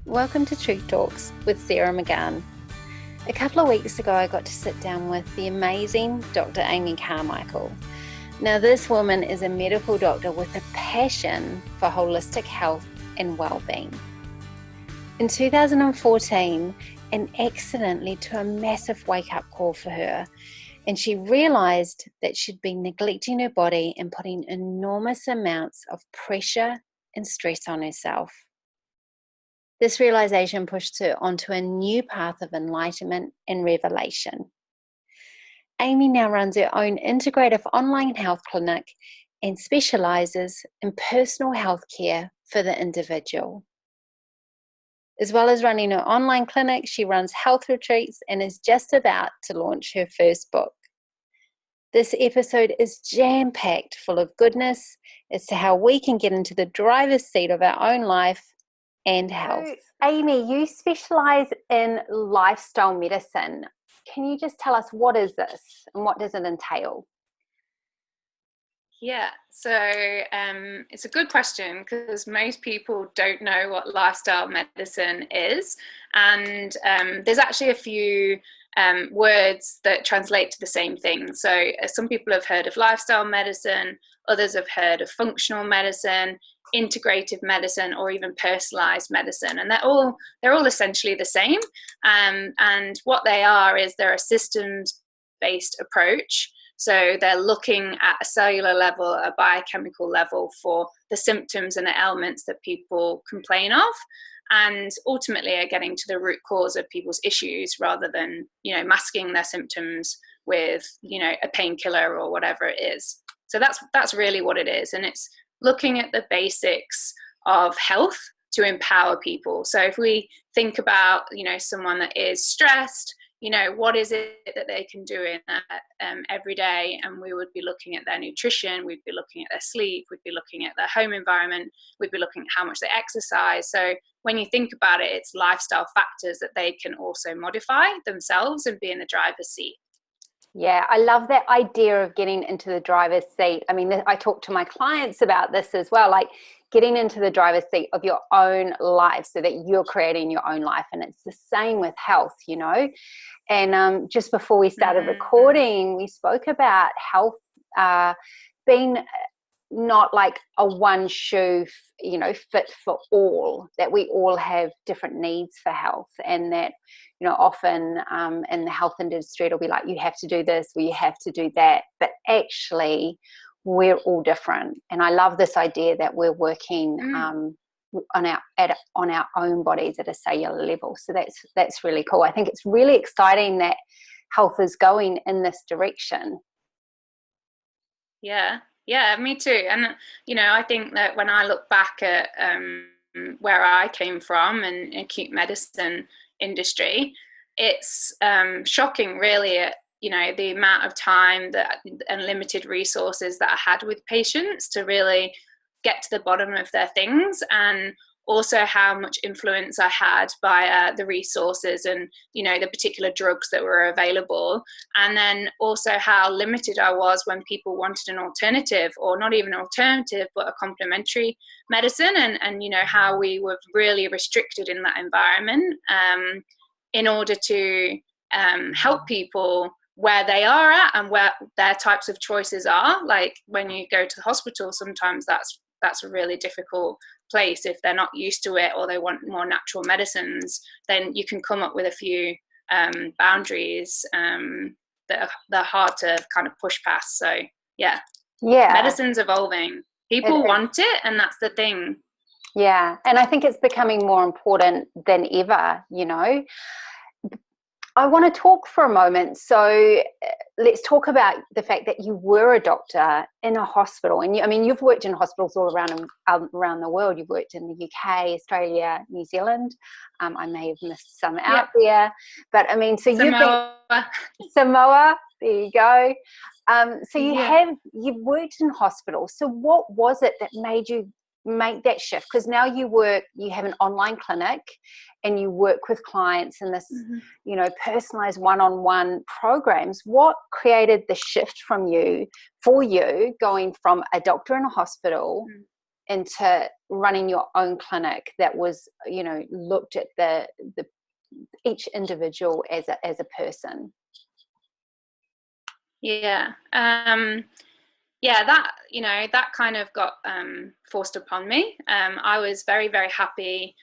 Welcome to Truth Talks with Sarah McGahan. A couple of weeks ago, I got to sit down with the amazing Dr Amy Carmichael. Now, this woman is a medical doctor with a passion for holistic health and wellbeing. In 2014, an accident led to a massive wake-up call for her, and she realised that she'd been neglecting her body and putting enormous amounts of pressure and stress on herself. This realization pushed her onto a new path of enlightenment and revelation. Amy now runs her own integrative online health clinic and specializes in personal health care for the individual. As well as running her online clinic, she runs health retreats and is just about to launch her first book. This episode is jam-packed full of goodness as to how we can get into the driver's seat of our own life and health. So, Amy, you specialize in lifestyle medicine. Can you just tell us what is this and what does it entail? Yeah, so it's a good question because most people don't know what lifestyle medicine is, and there's actually a few words that translate to the same thing. So some people have heard of lifestyle medicine, others have heard of functional medicine, integrative medicine, or even personalized medicine, and they're all essentially the same. And what they are is they're a systems-based approach. So they're looking at a cellular level, a biochemical level for the symptoms and the ailments that people complain of, and ultimately are getting to the root cause of people's issues rather than, masking their symptoms with, a painkiller or whatever it is. So that's really what it is. And it's looking at the basics of health to empower people. So if we think about, someone that is stressed, what is it that they can do in that every day? And we would be looking at their nutrition, we'd be looking at their sleep, we'd be looking at their home environment, we'd be looking at how much they exercise. So when you think about it, it's lifestyle factors that they can also modify themselves and be in the driver's seat. Yeah, I love that idea of getting into the driver's seat. I mean, I talk to my clients about this as well, like getting into the driver's seat of your own life so that you're creating your own life. And it's the same with health, And just before we started recording, we spoke about health being not like a one shoe, fit for all, that we all have different needs for health, and that, often in the health industry, it'll be like, you have to do this or you have to do that. But actually, we're all different. And I love this idea that we're working on our own bodies at a cellular level. So that's really cool. I think it's really exciting that health is going in this direction. Yeah, me too. And, I think that when I look back at where I came from in acute medicine industry, it's shocking really at, the amount of time and limited resources that I had with patients to really get to the bottom of their things, and also how much influence I had by the resources and, the particular drugs that were available. And then also how limited I was when people wanted an alternative, or not even an alternative, but a complementary medicine. And how we were really restricted in that environment in order to help people where they are at and where their types of choices are. Like when you go to the hospital, sometimes that's a really difficult place if they're not used to it or they want more natural medicines. Then you can come up with a few boundaries that are hard to kind of push past. So yeah, medicine's evolving. People want it, and that's the thing. Yeah, and I think it's becoming more important than ever. I want to talk for a moment. So let's talk about the fact that you were a doctor in a hospital. And you've worked in hospitals all around the world. You've worked in the UK, Australia, New Zealand. I may have missed some out there. But so Samoa, there you go. So you've worked in hospitals. So what was it that made you make that shift? Because now you have an online clinic and you work with clients in this personalized one-on-one programs. What created the shift for you going from a doctor in a hospital into running your own clinic that was, you know, looked at the each individual as a person? Yeah. Yeah, that, you know, that kind of got forced upon me. I was very, very happy,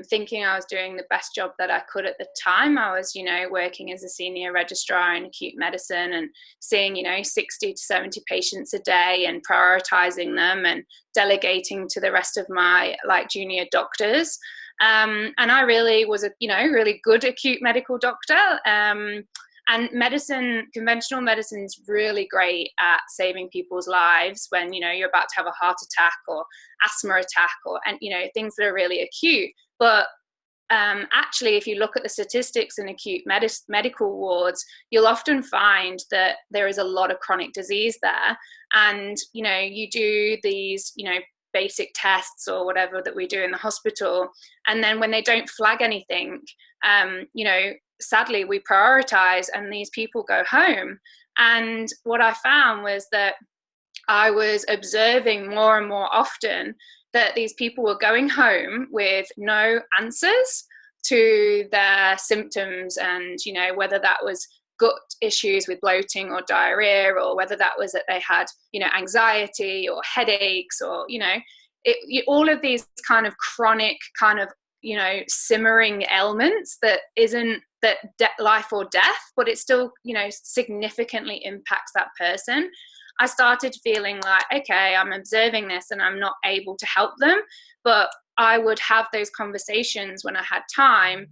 thinking I was doing the best job that I could at the time. I was, you know, working as a senior registrar in acute medicine and seeing, you know, 60 to 70 patients a day and prioritizing them and delegating to the rest of my like junior doctors. And I really was a, you know, really good acute medical doctor. And medicine, conventional medicine is really great at saving people's lives when, you know, you're about to have a heart attack or asthma attack or, and, you know, things that are really acute. But actually, if you look at the statistics in acute medical wards, you'll often find that there is a lot of chronic disease there. And, you know, you do these, you know, basic tests or whatever that we do in the hospital. And then when they don't flag anything, you know, sadly we prioritize and these people go home. And what I found was that I was observing more and more often that these people were going home with no answers to their symptoms, and, you know, whether that was gut issues with bloating or diarrhea, or whether that was that they had, you know, anxiety or headaches, or, you know, all of these kind of chronic kind of, you know, simmering ailments that isn't that life or death, but it still, you know, significantly impacts that person. I started feeling like, okay, I'm observing this and I'm not able to help them, but I would have those conversations when I had time.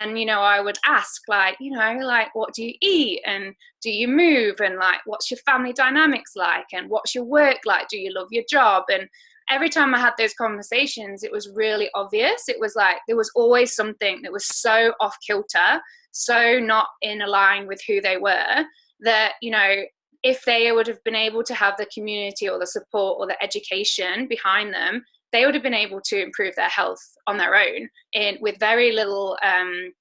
And, you know, I would ask, like, you know, like, what do you eat? And do you move? And, like, what's your family dynamics like? And what's your work like? Do you love your job? And every time I had those conversations, it was really obvious. It was like there was always something that was so off kilter, so not in line with who they were, that, you know, if they would have been able to have the community or the support or the education behind them, they would have been able to improve their health on their own with very little,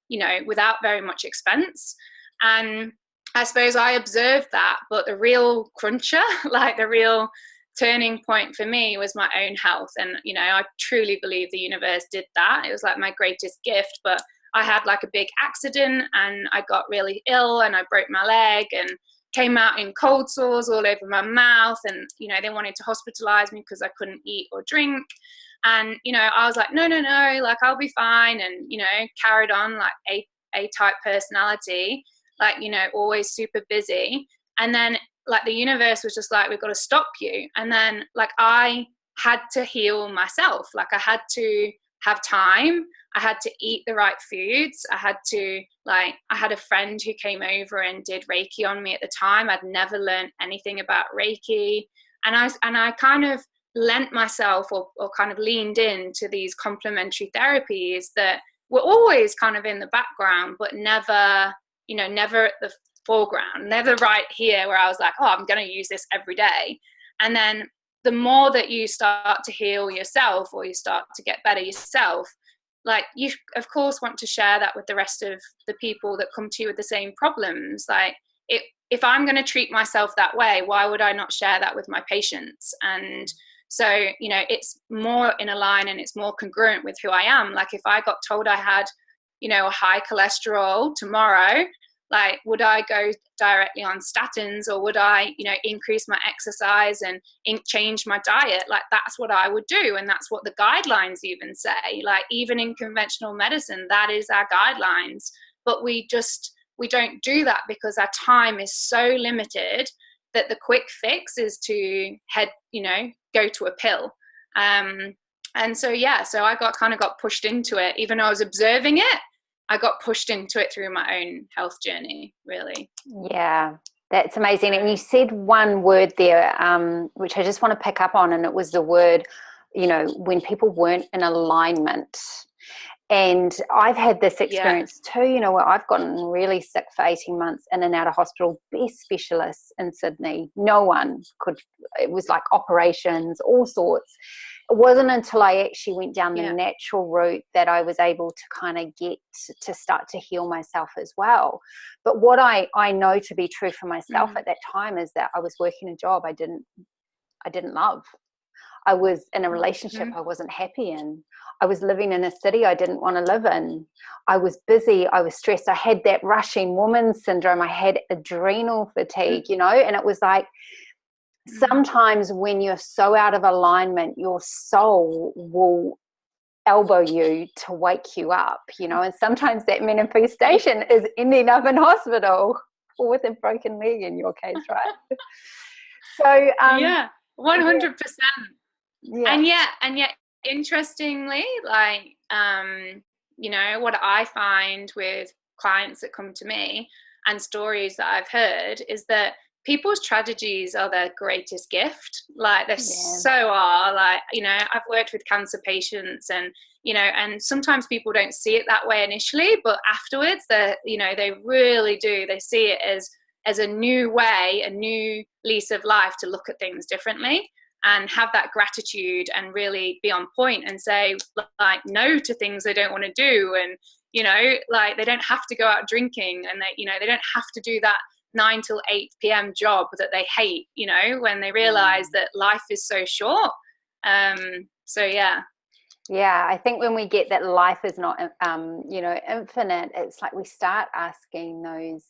you know, without very much expense. And I suppose I observed that, but the real cruncher, like the real turning point for me, was my own health. And, you know, I truly believe the universe did that. It was like my greatest gift. But I had like a big accident and I got really ill and I broke my leg and came out in cold sores all over my mouth. And, you know, they wanted to hospitalize me because I couldn't eat or drink. And, you know, I was like, no, like, I'll be fine. And, you know, carried on like A-type personality, like, you know, always super busy. And then, like, the universe was just like, we've got to stop you. And then, like, I had to heal myself. Like, I had to have time. I had to eat the right foods. I had to, like, I had a friend who came over and did Reiki on me at the time. I'd never learned anything about Reiki. And I kind of lent myself or kind of leaned into these complementary therapies that were always kind of in the background, but never, you know, never at the foreground, never right here where I was like, oh, I'm going to use this every day. And then the more that you start to heal yourself or you start to get better yourself, like, you of course want to share that with the rest of the people that come to you with the same problems. Like, if I'm going to treat myself that way, why would I not share that with my patients? And so, you know, it's more in a line and it's more congruent with who I am. Like, if I got told I had, you know, a high cholesterol tomorrow, like, would I go directly on statins, or would I, you know, increase my exercise and change my diet? Like, that's what I would do. And that's what the guidelines even say. Like, even in conventional medicine, that is our guidelines. But we don't do that because our time is so limited that the quick fix is to go to a pill. And so, yeah, so I got pushed into it. Even though I was observing it, I got pushed into it through my own health journey, really. Yeah, that's amazing. And you said one word there, which I just want to pick up on, and it was the word, you know, when people weren't in alignment. And I've had this experience too, you know, where I've gotten really sick for 18 months in and out of hospital, best specialists in Sydney. No one could, it was like operations, all sorts. It wasn't until I actually went down the natural route that I was able to kind of get to start to heal myself as well. But what I know to be true for myself at that time is that I was working a job I didn't love. I was in a relationship I wasn't happy in. I was living in a city I didn't want to live in. I was busy. I was stressed. I had that rushing woman syndrome. I had adrenal fatigue, you know, and it was like, sometimes when you're so out of alignment, your soul will elbow you to wake you up, you know, and sometimes that manifestation is ending up in hospital or with a broken leg in your case, right? So, yeah, 100%. Yeah. And yet, interestingly, like, you know, what I find with clients that come to me and stories that I've heard is that people's tragedies are their greatest gift. Like, they so are. Like, you know, I've worked with cancer patients, and you know, and sometimes people don't see it that way initially, but afterwards, they, you know, they really do. They see it as a new way, a new lease of life to look at things differently and have that gratitude and really be on point and say, like, no to things they don't want to do. And, you know, like, they don't have to go out drinking, and they, you know, they don't have to do that 9 till 8 p.m. job that they hate, you know, when they realize that life is so short. So yeah, I think when we get that life is not, you know, infinite, it's like we start asking those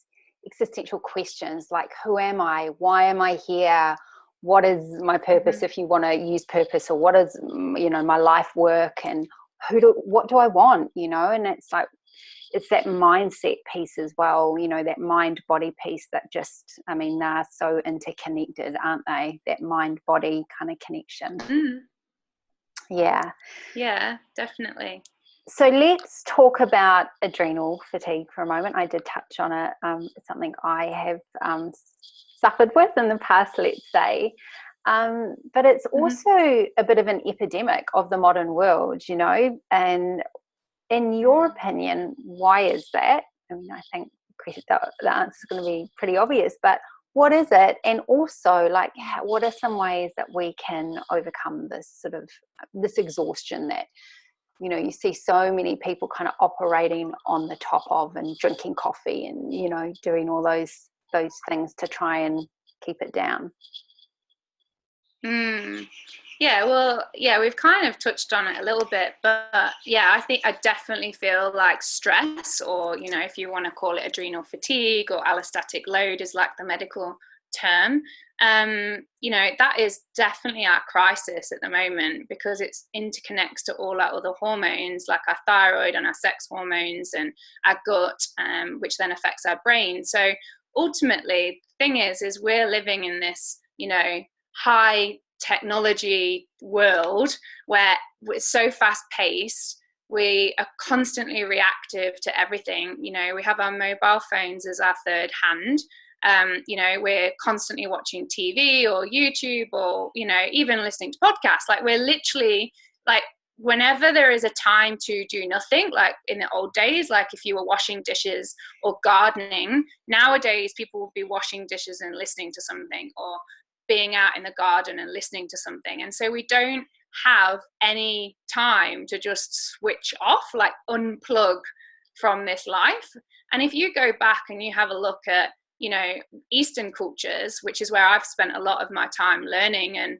existential questions like, who am I? Why am I here? What is my purpose, if you want to use purpose, or what is, you know, my life work, and what do I want, you know? And it's like, it's that mindset piece as well, you know, that mind body piece that just, I mean, they're so interconnected, aren't they? That mind body kind of connection. Yeah, definitely. So let's talk about adrenal fatigue for a moment. I did touch on it. It's something I have suffered with in the past, let's say. But it's also a bit of an epidemic of the modern world, you know. And in your opinion, why is that? I mean, I think the answer is going to be pretty obvious, but what is it? And also, like, what are some ways that we can overcome this exhaustion that, you know, you see so many people kind of operating on the top of, and drinking coffee, and, you know, doing all those things to try and keep it down. Yeah, well, yeah, we've kind of touched on it a little bit, but yeah, I think I definitely feel like stress, or, you know, if you want to call it adrenal fatigue, or allostatic load is like the medical term, you know, that is definitely our crisis at the moment, because it interconnects to all our other hormones, like our thyroid and our sex hormones and our gut, which then affects our brain. So ultimately, the thing is we're living in this, you know, high technology world where we're so fast paced, we are constantly reactive to everything. You know, we have our mobile phones as our third hand. You know, we're constantly watching TV or YouTube, or, you know, even listening to podcasts. Like, we're literally, like, whenever there is a time to do nothing, like in the old days, like if you were washing dishes or gardening, nowadays people will be washing dishes and listening to something, or being out in the garden and listening to something. And so we don't have any time to just switch off, like unplug from this life. And if you go back and you have a look at, you know, Eastern cultures, which is where I've spent a lot of my time learning, and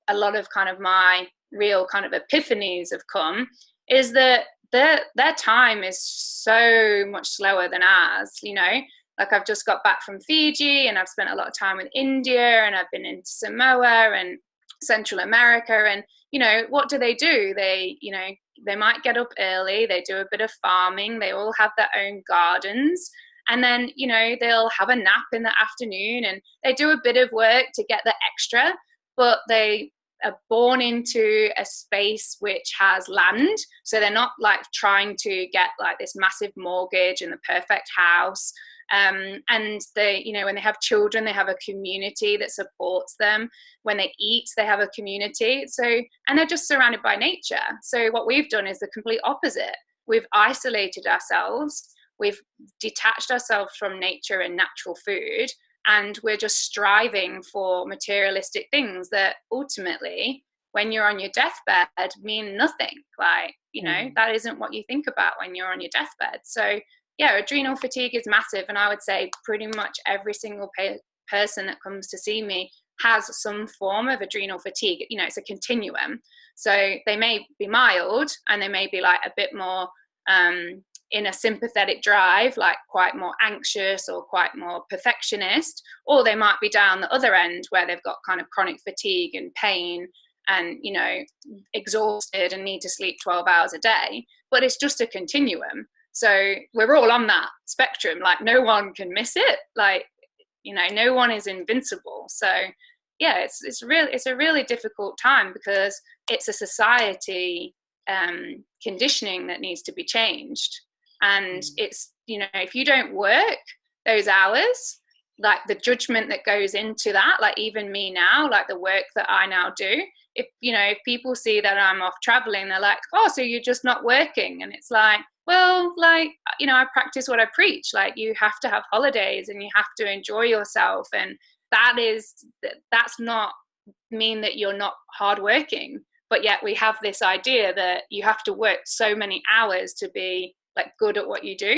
a lot of kind of my real kind of epiphanies have come, is that their time is so much slower than ours, you know. Like, I've just got back from Fiji, and I've spent a lot of time with India, and I've been into Samoa and Central America. And, you know, what do? They, you know, they might get up early, they do a bit of farming, they all have their own gardens. And then, you know, they'll have a nap in the afternoon, and they do a bit of work to get the extra, but they are born into a space which has land. So they're not like trying to get like this massive mortgage and the perfect house. And they, you know, when they have children, they have a community that supports them. When they eat, they have a community. So, and they're just surrounded by nature. So what we've done is the complete opposite. We've isolated ourselves. We've detached ourselves from nature and natural food, and we're just striving for materialistic things that ultimately, when you're on your deathbed, mean nothing. Like, you know, that isn't what you think about when you're on your deathbed. So yeah, adrenal fatigue is massive. And I would say pretty much every single person that comes to see me has some form of adrenal fatigue. You know, it's a continuum. So they may be mild, and they may be like a bit more in a sympathetic drive, like quite more anxious or quite more perfectionist, or they might be down the other end where they've got kind of chronic fatigue and pain and, you know, exhausted and need to sleep 12 hours a day. But it's just a continuum. So we're all on that spectrum. Like, no one can miss it. Like, you know, no one is invincible. So yeah, it's a really difficult time, because it's a society conditioning that needs to be changed. And it's, you know, if you don't work those hours, like the judgment that goes into that, like even me now, like the work that I now do, if, you know, if people see that I'm off traveling, they're like, oh, so you're just not working. And it's like, well, like, you know, I practice what I preach. Like, you have to have holidays and you have to enjoy yourself. And that's not mean that you're not hardworking. But yet we have this idea that you have to work so many hours to be like good at what you do.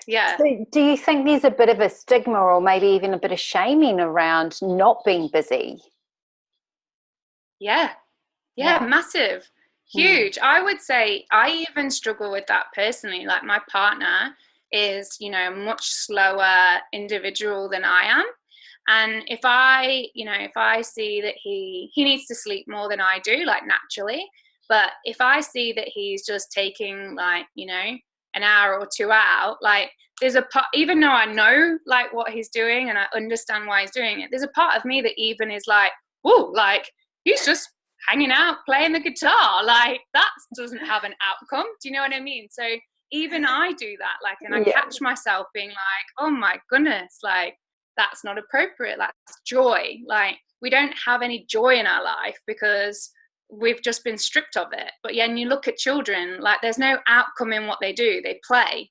Yeah. So do you think there's a bit of a stigma, or maybe even a bit of shaming around not being busy? Yeah, massive, huge. I would say I even struggle with that personally. Like, my partner is, you know, a much slower individual than I am. And if I see that he needs to sleep more than I do, like naturally, but if I see that he's just taking, like, you know, an hour or two out, like, there's a part, even though I know like what he's doing and I understand why he's doing it, there's a part of me that even is like, oh, like, he's just hanging out playing the guitar, like, that doesn't have an outcome. Do you know what I mean? So even I do that, like, and I catch myself being like, oh my goodness, like, that's not appropriate. That's joy. Like, we don't have any joy in our life because we've just been stripped of it. But yeah, and you look at children, like, there's no outcome in what they do. They play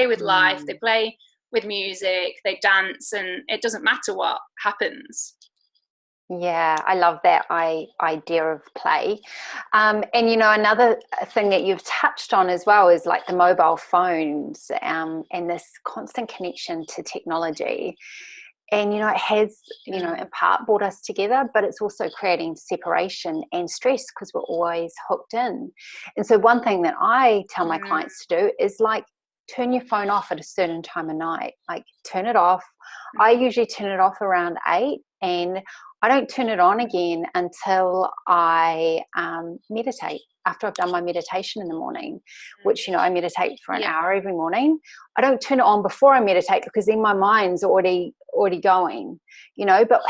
with life, they play with music, they dance, and it doesn't matter what happens. Yeah, I love that idea of play. And, you know, another thing that you've touched on as well is like the mobile phones and this constant connection to technology. And, you know, it has, you know, in part brought us together, but it's also creating separation and stress because we're always hooked in. And so one thing that I tell my clients to do is, like, turn your phone off at a certain time of night. Like, turn it off. I usually turn it off around 8, and I don't turn it on again until I meditate. After I've done my meditation in the morning, which, you know, I meditate for an hour every morning. I don't turn it on before I meditate, because then my mind's already going, you know. But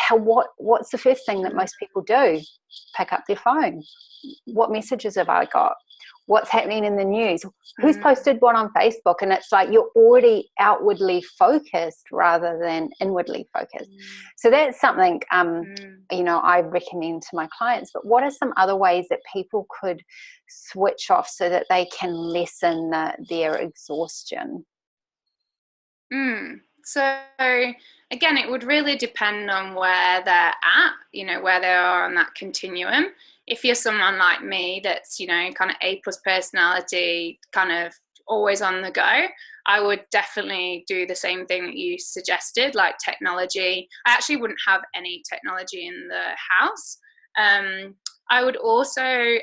what's the first thing that most people do? Pick up their phone. What messages have I got? What's happening in the news? Who's posted what on Facebook? And it's like you're already outwardly focused rather than inwardly focused. So that's something, you know, I recommend to my clients. But what are some other ways that people could switch off so that they can lessen their exhaustion? So again, it would really depend on where they're at, you know, where they are on that continuum. If you're someone like me that's, you know, kind of A+ personality, kind of always on the go, I would definitely do the same thing that you suggested, like technology. I actually wouldn't have any technology in the house. I would also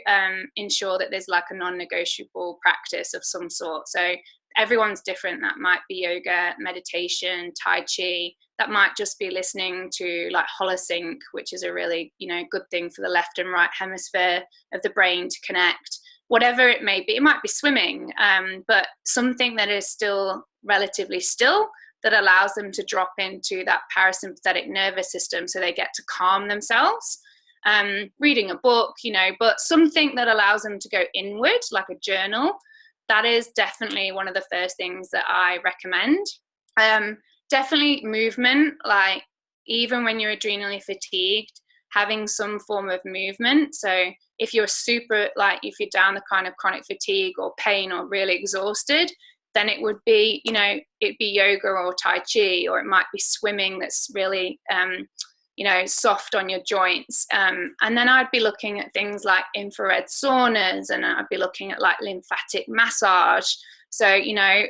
ensure that there's like a non-negotiable practice of some sort. So everyone's different. That might be yoga, meditation, tai chi. That might just be listening to like holosync, which is a really, you know, good thing for the left and right hemisphere of the brain to connect. Whatever it may be, it might be swimming, but something that is still relatively still, that allows them to drop into that parasympathetic nervous system so they get to calm themselves. Reading a book, you know, but something that allows them to go inward, like a journal. That is definitely one of the first things that I recommend. Definitely movement, like even when you're adrenally fatigued, having some form of movement. So if you're if you're down the kind of chronic fatigue or pain or really exhausted, then it would be, you know, it'd be yoga or tai chi, or it might be swimming that's really, you know, soft on your joints. And then I'd be looking at things like infrared saunas, and I'd be looking at like lymphatic massage. So, you know,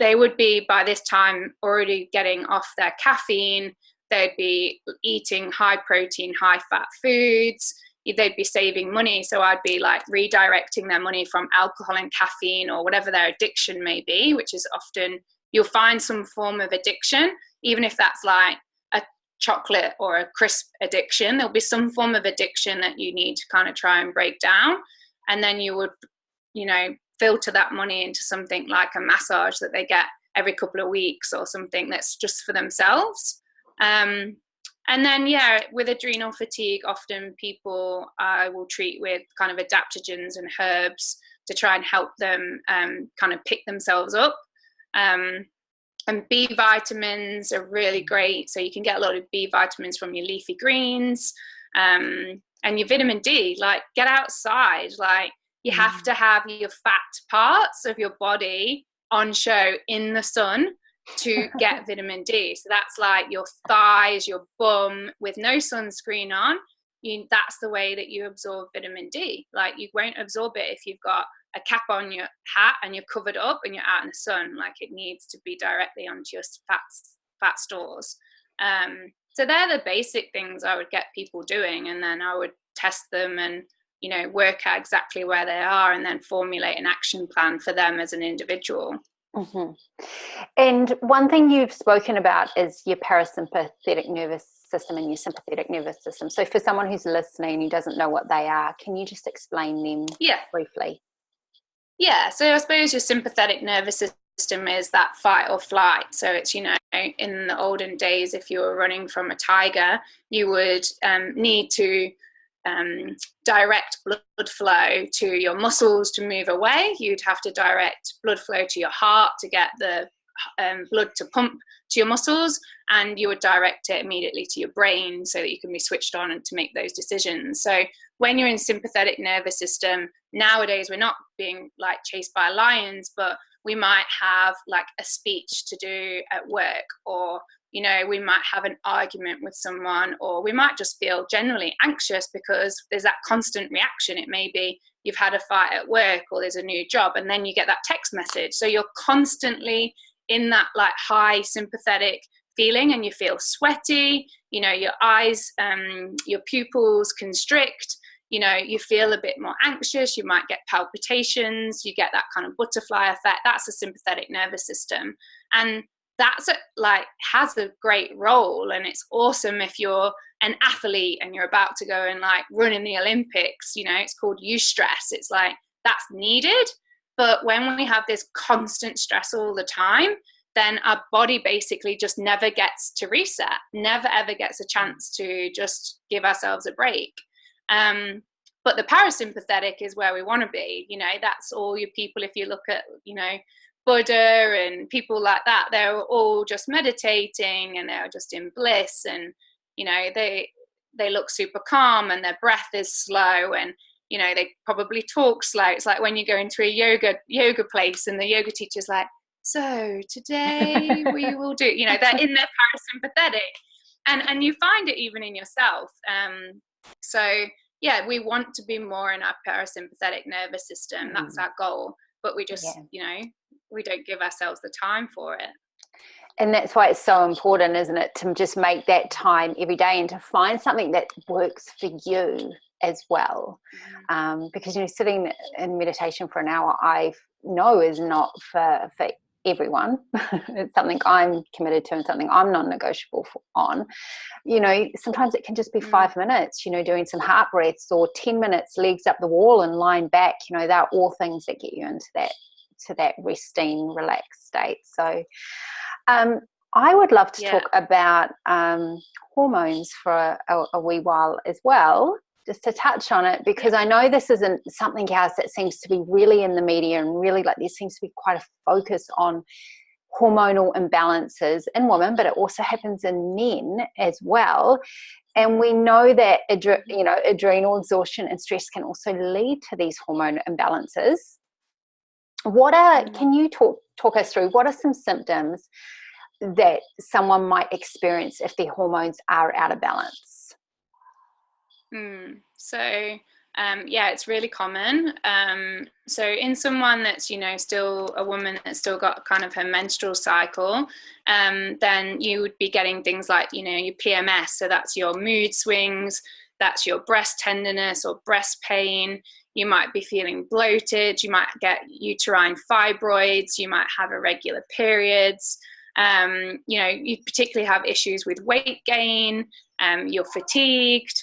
they would be by this time already getting off their caffeine, they'd be eating high protein, high fat foods. They'd be saving money. So I'd be like redirecting their money from alcohol and caffeine or whatever their addiction may be, which is often, you'll find some form of addiction, even if that's like a chocolate or a crisp addiction. There'll be some form of addiction that you need to kind of try and break down. And then you would, filter that money into something like a massage that they get every couple of weeks, or something that's just for themselves. And then, with adrenal fatigue, often people I will treat with kind of adaptogens and herbs to try and help them kind of pick themselves up. And B vitamins are really great. So you can get a lot of B vitamins from your leafy greens, and your vitamin D. Like, get outside. Like, you have to have your fat parts of your body on show in the sun to get vitamin D. So that's like your thighs, your bum, with no sunscreen on. That's the way that you absorb vitamin D. Like, you won't absorb it if you've got a cap on your hat and you're covered up and you're out in the sun. Like, it needs to be directly onto your fat stores. So they're the basic things I would get people doing, and then I would test them and work out exactly where they are, and then formulate an action plan for them as an individual. Mm-hmm. And one thing you've spoken about is your parasympathetic nervous system and your sympathetic nervous system. So for someone who's listening who doesn't know what they are, can you just explain them briefly? Yeah, so I suppose your sympathetic nervous system is that fight or flight. So it's, in the olden days, if you were running from a tiger, you would need to direct blood flow to your muscles to move away. You'd have to direct blood flow to your heart to get the blood to pump to your muscles, and you would direct it immediately to your brain so that you can be switched on and to make those decisions. So when you're in sympathetic nervous system, nowadays we're not being like chased by lions, but we might have like a speech to do at work, or we might have an argument with someone, or we might just feel generally anxious because there's that constant reaction. It may be you've had a fight at work, or there's a new job, and then you get that text message. So you're constantly in that like high sympathetic feeling, and you feel sweaty, your eyes, your pupils constrict, you feel a bit more anxious, you might get palpitations, you get that kind of butterfly effect. That's the sympathetic nervous system. And that's has a great role, and it's awesome if you're an athlete and you're about to go and like run in the Olympics. It's called eustress. It's like that's needed. But when we have this constant stress all the time, then our body basically just never gets to reset, never ever gets a chance to just give ourselves a break. But the parasympathetic is where we want to be. That's all your people. If you look at Buddha and people like that, they're all just meditating and they're just in bliss, and they look super calm, and their breath is slow, and they probably talk slow. It's like when you go into a yoga place and the yoga teacher's like, so today we will do, they're in their parasympathetic, and you find it even in yourself. So we want to be more in our parasympathetic nervous system. That's our goal, but we just we don't give ourselves the time for it. And that's why it's so important, isn't it, to just make that time every day and to find something that works for you as well. Because sitting in meditation for an hour, I know is not for everyone. It's something I'm committed to and something I'm non-negotiable on. Sometimes it can just be 5 minutes, doing some heart breaths, or 10 minutes legs up the wall and lying back. They're all things that get you into that resting, relaxed state. So I would love to talk about hormones for a wee while as well, just to touch on it, because I know this isn't something else that seems to be really in the media, and really like there seems to be quite a focus on hormonal imbalances in women, but it also happens in men as well. And we know that adrenal exhaustion and stress can also lead to these hormone imbalances. Can you talk us through what are some symptoms that someone might experience if their hormones are out of balance? So Yeah, it's really common. So in someone that's, still a woman that's still got kind of her menstrual cycle, then you would be getting things like, your PMS. So that's your mood swings, that's your breast tenderness or breast pain. You might be feeling bloated. You might get uterine fibroids. You might have irregular periods. You particularly have issues with weight gain. You're fatigued.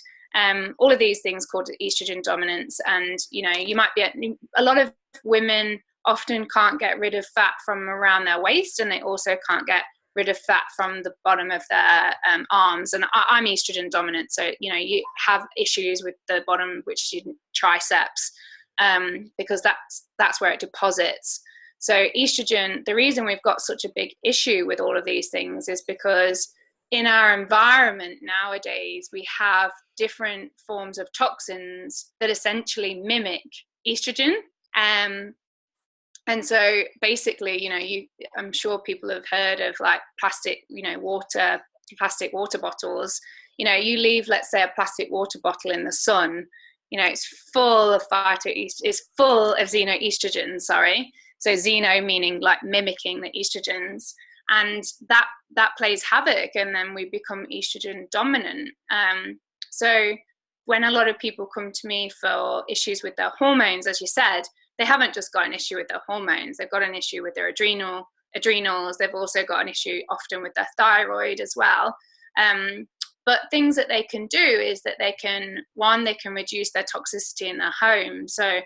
All of these things called estrogen dominance. And, you might be a lot of women often can't get rid of fat from around their waist, and they also can't get rid of fat from the bottom of their arms. And I'm estrogen dominant, so you have issues with the bottom, which is triceps, because that's where it deposits. So estrogen, the reason we've got such a big issue with all of these things is because in our environment nowadays, we have different forms of toxins that essentially mimic estrogen. And so basically, I'm sure people have heard of like plastic water bottles. You leave, let's say, a plastic water bottle in the sun, it's full of it's full of xenoestrogens, sorry. So xeno meaning like mimicking the estrogens. And that plays havoc, and then we become estrogen dominant. So when a lot of people come to me for issues with their hormones, as you said, they haven't just got an issue with their hormones. They've got an issue with their adrenals. They've also got an issue often with their thyroid as well. But things that they can do is that they can reduce their toxicity in their home. So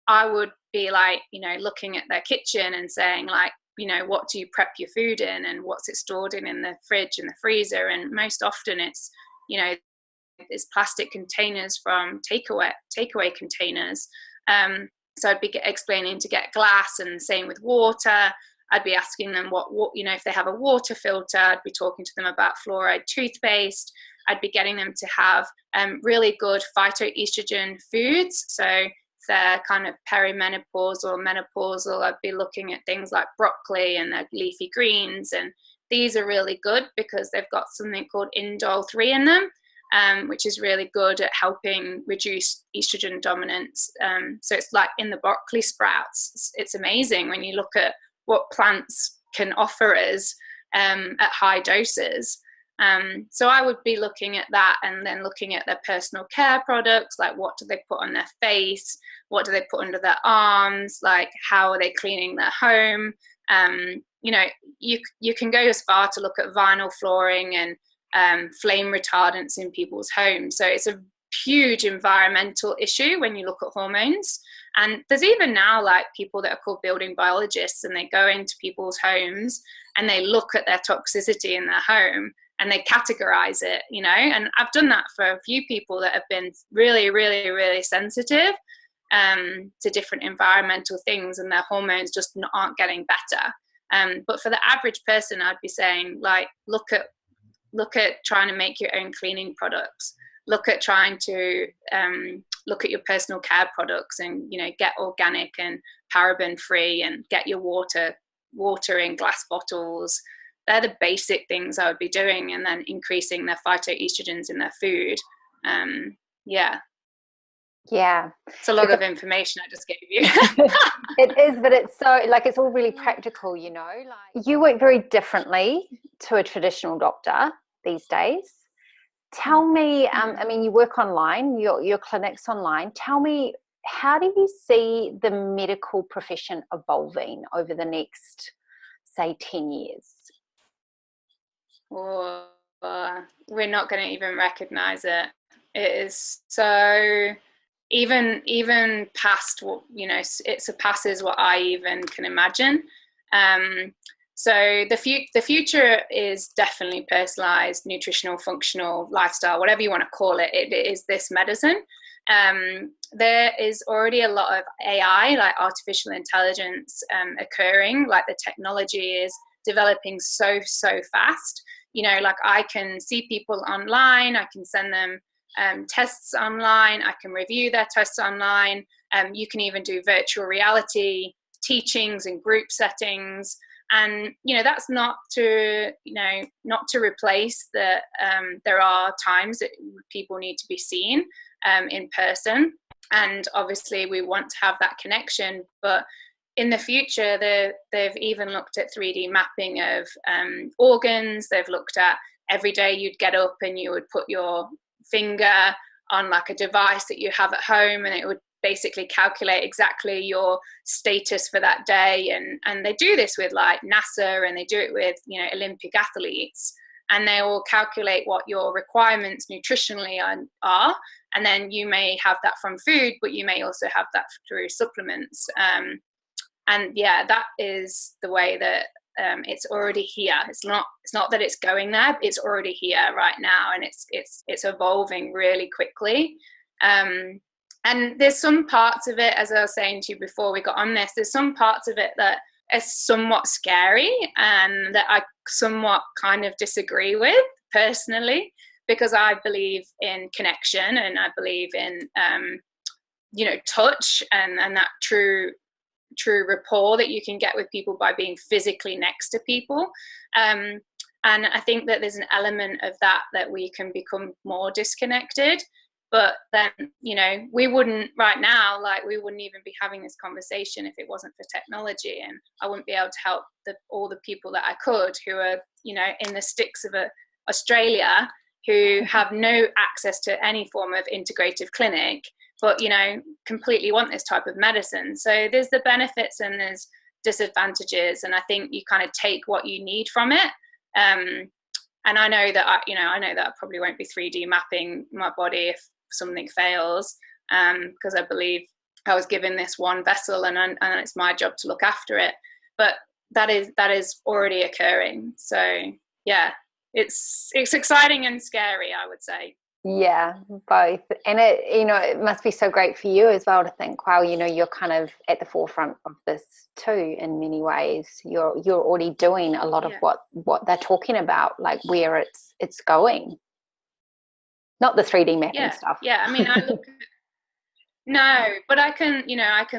I would be like, looking at their kitchen and saying like, what do you prep your food in, and what's it stored in the fridge and the freezer? And most often it's, it's plastic containers from takeaway containers. So I'd be explaining to get glass, and same with water. I'd be asking them what if they have a water filter. I'd be talking to them about fluoride toothpaste. I'd be getting them to have really good phytoestrogen foods. So if they're kind of perimenopausal or menopausal, I'd be looking at things like broccoli and their leafy greens. And these are really good because they've got something called indole-3 in them, which is really good at helping reduce estrogen dominance. So it's like in the broccoli sprouts. It's amazing when you look at what plants can offer us at high doses. So I would be looking at that, and then looking at their personal care products, like what do they put on their face, what do they put under their arms, like how are they cleaning their home. You can go as far to look at vinyl flooring and flame retardants in people's homes. So it's a huge environmental issue when you look at hormones. And there's even now like people that are called building biologists, and they go into people's homes and they look at their toxicity in their home and they categorize it, and I've done that for a few people that have been really, really, really sensitive to different environmental things, and their hormones just aren't getting better. But for the average person, I'd be saying like, look at trying to make your own cleaning products. Look at trying to look at your personal care products, and get organic and paraben free, and get your water in glass bottles. They're the basic things I would be doing, and then increasing their phytoestrogens in their food. Yeah. It's a lot of information I just gave you. It is, but it's so it's all really practical. You work very differently to a traditional doctor these days. Tell me, you work online, your clinic's online. Tell me, how do you see the medical profession evolving over the next, say, 10 years? We're not going to even recognize it. It is so, even past what, it surpasses what I even can imagine. So the future is definitely personalized, nutritional, functional, lifestyle, whatever you want to call it. It is this medicine. There is already a lot of AI, like artificial intelligence, occurring. Like the technology is developing so fast. I can see people online. I can send them tests online. I can review their tests online. You can even do virtual reality teachings and group settings. And that's not to replace that. There are times that people need to be seen in person. And obviously we want to have that connection, but in the future they've even looked at 3D mapping of organs. They've looked at every day you'd get up and you would put your finger on like a device that you have at home, and it would basically calculate exactly your status for that day. And they do this with like NASA, and they do it with, you know, Olympic athletes, and they all calculate what your requirements nutritionally are. And then you may have that from food, but you may also have that through supplements. And yeah, that is the way that it's already here. It's not that it's going there, it's already here right now, and it's evolving really quickly. And there's some parts of it, as I was saying to you before we got on this, there's some parts of it that are somewhat scary and that I somewhat kind of disagree with personally, because I believe in connection, and I believe in you know, touch and that true rapport that you can get with people by being physically next to people. And I think that there's an element of that we can become more disconnected. But then, you know, we wouldn't right now, like we wouldn't even be having this conversation if it wasn't for technology, and I wouldn't be able to help all the people that I could who are, you know, in the sticks of Australia, who have no access to any form of integrative clinic, but, you know, completely want this type of medicine. So there's the benefits and there's disadvantages, and I think you kind of take what you need from it. And I know that I probably won't be 3D mapping my body if something fails, because I believe I was given this one vessel, and it's my job to look after it. But that is already occurring. So yeah, it's exciting and scary, I would say. Yeah, both. And it, you know, it must be so great for you as well to think, wow, you know, you're kind of at the forefront of this too in many ways. You're already doing a lot of what they're talking about, like where it's going. Not the 3D mapping stuff. Yeah, I mean, I look at, no, but I can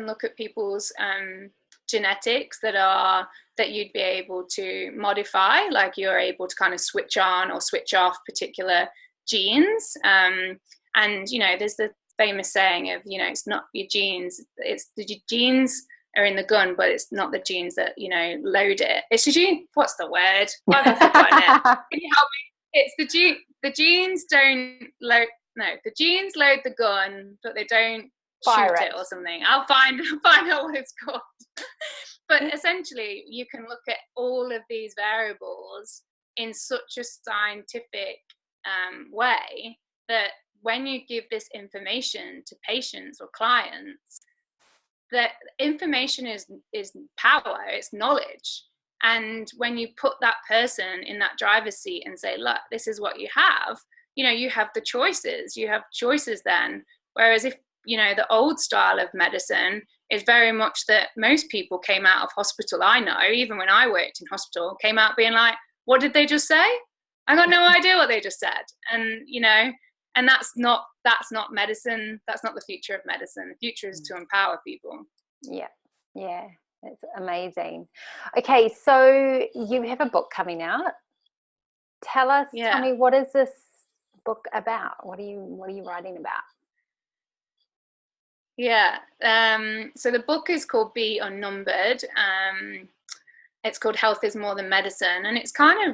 look at people's genetics that you'd be able to modify, like you're able to kind of switch on or switch off particular genes. And you know, there's the famous saying of, you know, it's not your genes, it's the genes are in the gun, but it's not the genes that, you know, load it. It's the gene, what's the word? I've forgotten it. Can you help me? It's the genes don't load, no, the genes load the gun, but they don't shoot it or something. I'll find out what it's called. But essentially you can look at all of these variables in such a scientific way that when you give this information to patients or clients, that information is power, it's knowledge. And when you put that person in that driver's seat and say, look, this is what you have, you know, you have the choices. You have choices then. Whereas if, you know, the old style of medicine is very much that most people came out of hospital, I know, even when I worked in hospital, came out being like, what did they just say? I got no idea what they just said. And, you know, and that's not medicine. That's not the future of medicine. The future is to empower people. Yeah. It's amazing. Okay, so you have a book coming out. Tell me, what is this book about? What are you writing about? Yeah. So the book is called Be Unnumbered. It's called Health is More Than Medicine, and it's kind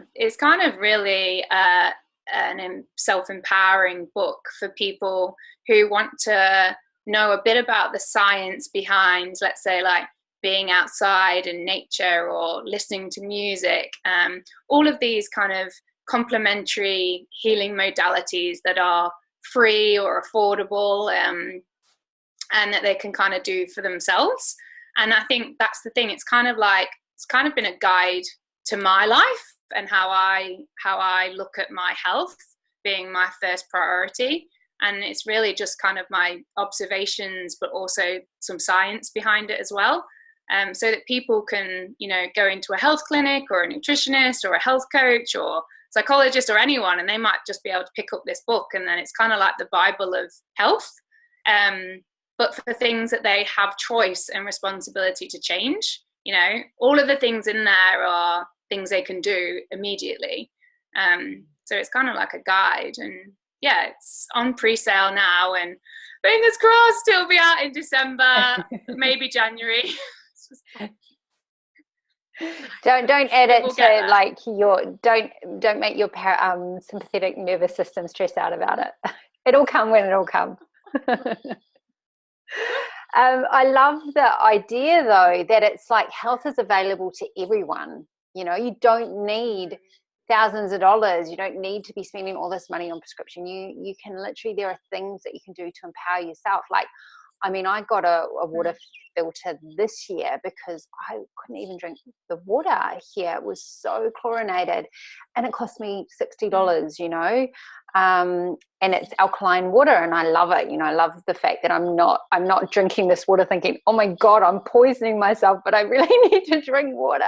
of really an self-empowering book for people who want to know a bit about the science behind, let's say, like being outside in nature or listening to music, all of these kind of complementary healing modalities that are free or affordable, and that they can kind of do for themselves. And I think that's the thing. It's kind of been a guide to my life and how I look at my health being my first priority. And it's really just kind of my observations, but also some science behind it as well. So that people can, you know, go into a health clinic or a nutritionist or a health coach or psychologist or anyone, and they might just be able to pick up this book, and then it's kind of like the Bible of health. But for things that they have choice and responsibility to change, you know, all of the things in there are things they can do immediately. So it's kind of like a guide, and yeah, it's on pre-sale now, and fingers crossed it'll be out in December, maybe January. Don't add it We'll to like don't make your sympathetic nervous system stress out about it. It'll come when it'll come. I love the idea though that it's like health is available to everyone. You know, you don't need thousands of dollars. You don't need to be spending all this money on prescription. You can literally, there are things that you can do to empower yourself. Like, I mean, I got a water filter this year because I couldn't even drink the water here. It was so chlorinated, and it cost me $60, you know, and it's alkaline water, and I love it. You know, I love the fact that I'm not drinking this water thinking, oh my God, I'm poisoning myself, but I really need to drink water.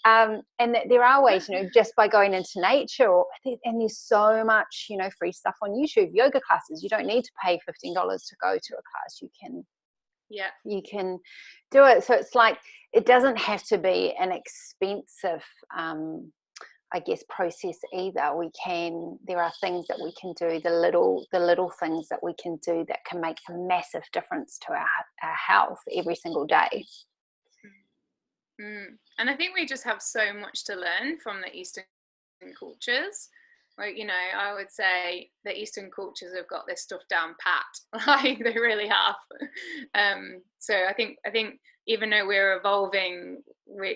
And that there are ways, you know, just by going into nature, and there's so much, you know, free stuff on YouTube, yoga classes. You don't need to pay $15 to go to a class. You can do it. So it's like, it doesn't have to be an expensive, I guess, process either. There are things that we can do, the little things that we can do that can make a massive difference to our health every single day. And I think we just have so much to learn from the Eastern cultures. Like, you know, I would say the Eastern cultures have got this stuff down pat, like they really have. So I think even though we're evolving,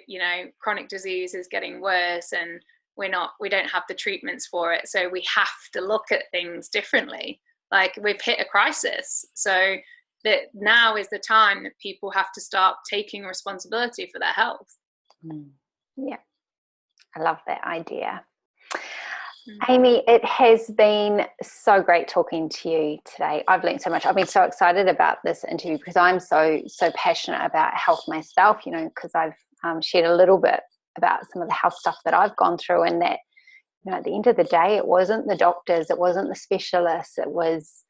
you know, chronic disease is getting worse, and we don't have the treatments for it. So we have to look at things differently. Like, we've hit a crisis. So that now is the time that people have to start taking responsibility for their health. Yeah, I love that idea. Amy, it has been so great talking to you today. I've learned so much. I've been so excited about this interview because I'm so passionate about health myself, you know, because I've shared a little bit about some of the health stuff that I've gone through, and that, you know, at the end of the day, it wasn't the doctors, it wasn't the specialists, it was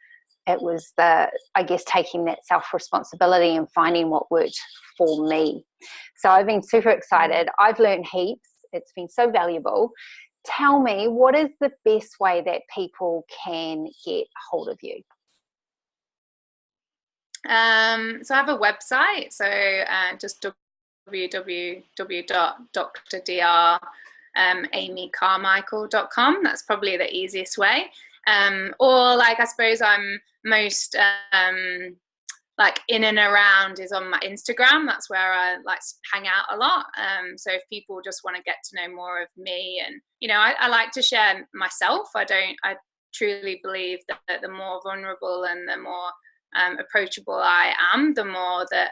the, I guess, taking that self-responsibility and finding what worked for me. So I've been super excited. I've learned heaps. It's been so valuable. Tell me, what is the best way that people can get hold of you? So I have a website. So just www.dramycarmichael.com. That's probably the easiest way. Or, like, I suppose I'm most like in and around is on my Instagram. That's where I like hang out a lot. So if people just want to get to know more of me, and, you know, I like to share myself. I truly believe that the more vulnerable and the more approachable I am, the more that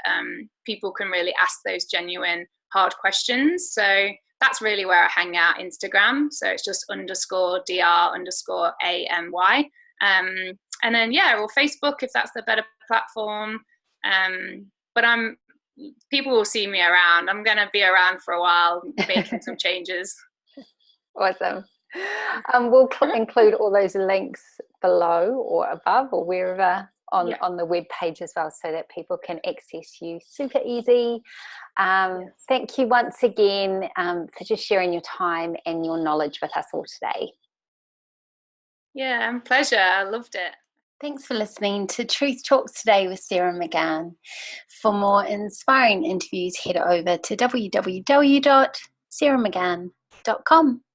people can really ask those genuine hard questions. So that's really where I hang out, Instagram. So it's just _dr_AMY. And then, yeah, or Facebook, if that's the better platform. But people will see me around. I'm going to be around for a while, making some changes. Awesome. We'll include all those links below or above or wherever on the web page as well, so that people can access you super easy. Thank you once again for just sharing your time and your knowledge with us all today. Yeah, pleasure. I loved it. Thanks for listening to Truth Talks Today with Sarah McGahan. For more inspiring interviews, head over to www.sarahmcgahan.com.